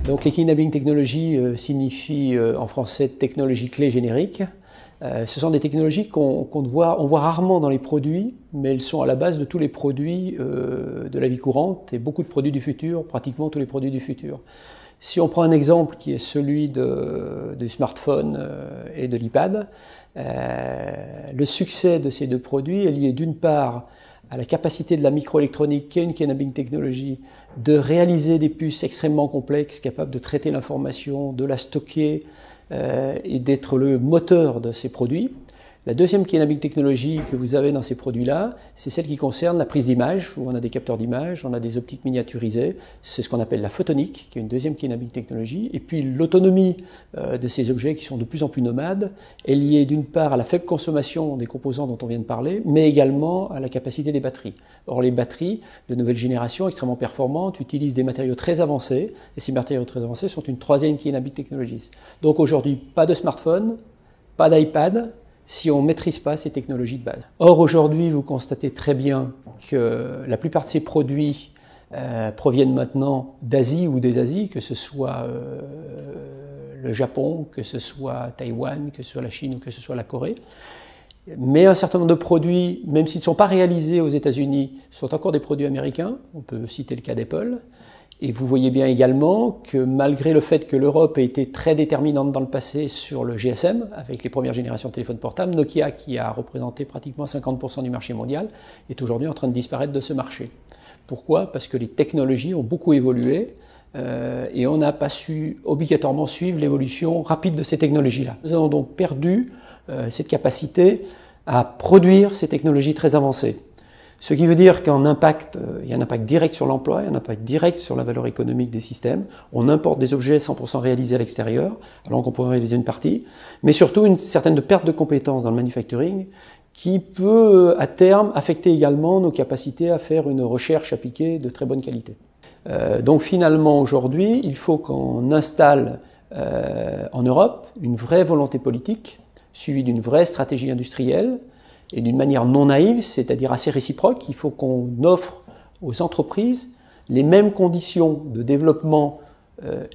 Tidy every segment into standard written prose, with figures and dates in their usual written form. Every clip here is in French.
Donc les Key Enabling Technologies signifient en français technologie clé générique. Ce sont des technologies qu'on voit rarement dans les produits, mais elles sont à la base de tous les produits de la vie courante et beaucoup de produits du futur, pratiquement tous les produits du futur. Si on prend un exemple qui est celui du smartphone et de l'iPad, le succès de ces deux produits est lié d'une part à la capacité de la microélectronique, qui est une Key Enabling Technology, de réaliser des puces extrêmement complexes, capables de traiter l'information, de la stocker et d'être le moteur de ces produits. La deuxième Key Enabling Technology que vous avez dans ces produits-là, c'est celle qui concerne la prise d'image, où on a des capteurs d'image, on a des optiques miniaturisées, c'est ce qu'on appelle la photonique, qui est une deuxième Key Enabling Technology, et puis l'autonomie de ces objets qui sont de plus en plus nomades est liée d'une part à la faible consommation des composants dont on vient de parler, mais également à la capacité des batteries. Or les batteries de nouvelle génération extrêmement performantes utilisent des matériaux très avancés, et ces matériaux très avancés sont une troisième Key Enabling Technologies. Donc aujourd'hui, pas de smartphone, pas d'iPad, si on ne maîtrise pas ces technologies de base. Or, aujourd'hui, vous constatez très bien que la plupart de ces produits proviennent maintenant d'Asie ou des Asies, que ce soit le Japon, que ce soit Taïwan, que ce soit la Chine ou que ce soit la Corée. Mais un certain nombre de produits, même s'ils ne sont pas réalisés aux États-Unis, sont encore des produits américains. On peut citer le cas d'Apple. Et vous voyez bien également que malgré le fait que l'Europe ait été très déterminante dans le passé sur le GSM, avec les premières générations de téléphones portables, Nokia, qui a représenté pratiquement 50% du marché mondial, est aujourd'hui en train de disparaître de ce marché. Pourquoi? Parce que les technologies ont beaucoup évolué et on n'a pas su obligatoirement suivre l'évolution rapide de ces technologies-là. Nous avons donc perdu cette capacité à produire ces technologies très avancées. Ce qui veut dire qu'il y a un impact direct sur l'emploi, il y a un impact direct sur la valeur économique des systèmes. On importe des objets 100% réalisés à l'extérieur, alors qu'on pourrait réaliser une partie, mais surtout une certaine perte de compétences dans le manufacturing qui peut à terme affecter également nos capacités à faire une recherche appliquée de très bonne qualité. Donc finalement aujourd'hui, il faut qu'on installe en Europe une vraie volonté politique, suivie d'une vraie stratégie industrielle, et d'une manière non naïve, c'est-à-dire assez réciproque. Il faut qu'on offre aux entreprises les mêmes conditions de développement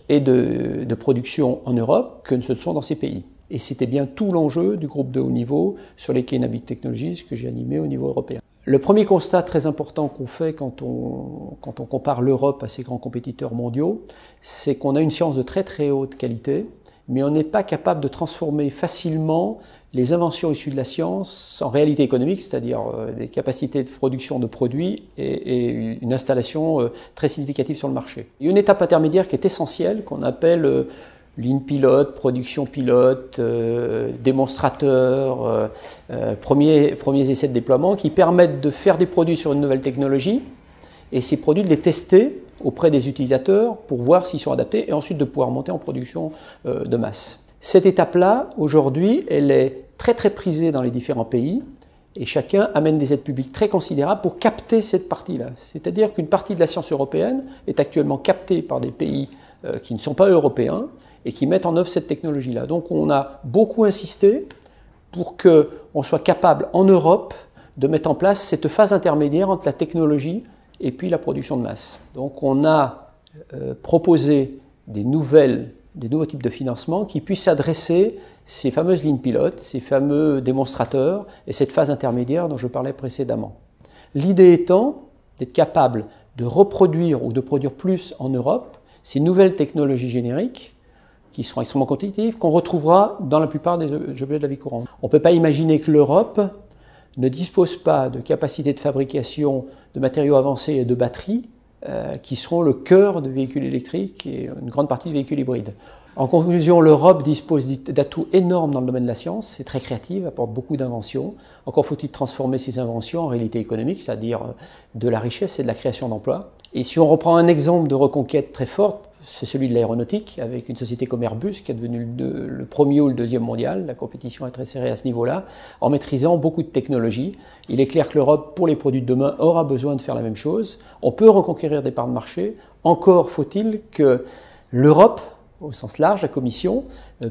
et de production en Europe que ce sont dans ces pays. Et c'était bien tout l'enjeu du groupe de haut niveau sur les Key Enabling Technologies que j'ai animé au niveau européen. Le premier constat très important qu'on fait quand on compare l'Europe à ses grands compétiteurs mondiaux, c'est qu'on a une science de très très haute qualité, mais on n'est pas capable de transformer facilement les inventions issues de la science en réalité économique, c'est-à-dire des capacités de production de produits et une installation très significative sur le marché. Il y a une étape intermédiaire qui est essentielle, qu'on appelle ligne pilote, production pilote, démonstrateur, premiers essais de déploiement, qui permettent de faire des produits sur une nouvelle technologie et ces produits de les tester auprès des utilisateurs pour voir s'ils sont adaptés et ensuite de pouvoir monter en production de masse. Cette étape-là, aujourd'hui, elle est très très prisée dans les différents pays et chacun amène des aides publiques très considérables pour capter cette partie-là. C'est-à-dire qu'une partie de la science européenne est actuellement captée par des pays qui ne sont pas européens et qui mettent en œuvre cette technologie-là. Donc on a beaucoup insisté pour qu'on soit capable en Europe de mettre en place cette phase intermédiaire entre la technologie et puis la production de masse. Donc on a proposé des nouveaux types de financement qui puissent adresser ces fameuses lignes pilotes, ces fameux démonstrateurs et cette phase intermédiaire dont je parlais précédemment. L'idée étant d'être capable de reproduire ou de produire plus en Europe ces nouvelles technologies génériques qui seront extrêmement compétitives, qu'on retrouvera dans la plupart des objets de la vie courante. On ne peut pas imaginer que l'Europe ne dispose pas de capacités de fabrication de matériaux avancés et de batteries qui seront le cœur de véhicules électriques et une grande partie de véhicules hybrides. En conclusion, l'Europe dispose d'atouts énormes dans le domaine de la science, c'est très créative, apporte beaucoup d'inventions. Encore faut-il transformer ces inventions en réalité économique, c'est-à-dire de la richesse et de la création d'emplois. Et si on reprend un exemple de reconquête très forte, c'est celui de l'aéronautique, avec une société comme Airbus, qui est devenue le premier ou le deuxième mondial. La compétition est très serrée à ce niveau-là, en maîtrisant beaucoup de technologies. Il est clair que l'Europe, pour les produits de demain, aura besoin de faire la même chose. On peut reconquérir des parts de marché. Encore faut-il que l'Europe, au sens large, la Commission,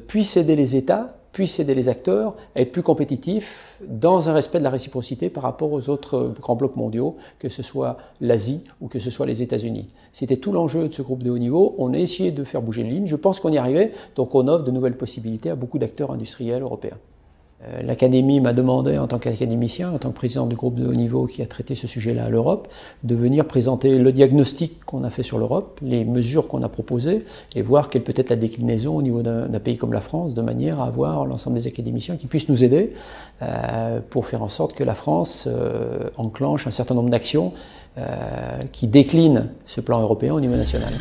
puisse aider les États, puisse aider les acteurs à être plus compétitifs dans un respect de la réciprocité par rapport aux autres grands blocs mondiaux, que ce soit l'Asie ou que ce soit les États-Unis. C'était tout l'enjeu de ce groupe de haut niveau. On a essayé de faire bouger les lignes. Je pense qu'on y arrivait, donc on offre de nouvelles possibilités à beaucoup d'acteurs industriels européens. L'Académie m'a demandé, en tant qu'académicien, en tant que président du groupe de haut niveau qui a traité ce sujet-là à l'Europe, de venir présenter le diagnostic qu'on a fait sur l'Europe, les mesures qu'on a proposées, et voir quelle peut être la déclinaison au niveau d'un pays comme la France, de manière à avoir l'ensemble des académiciens qui puissent nous aider pour faire en sorte que la France enclenche un certain nombre d'actions qui déclinent ce plan européen au niveau national.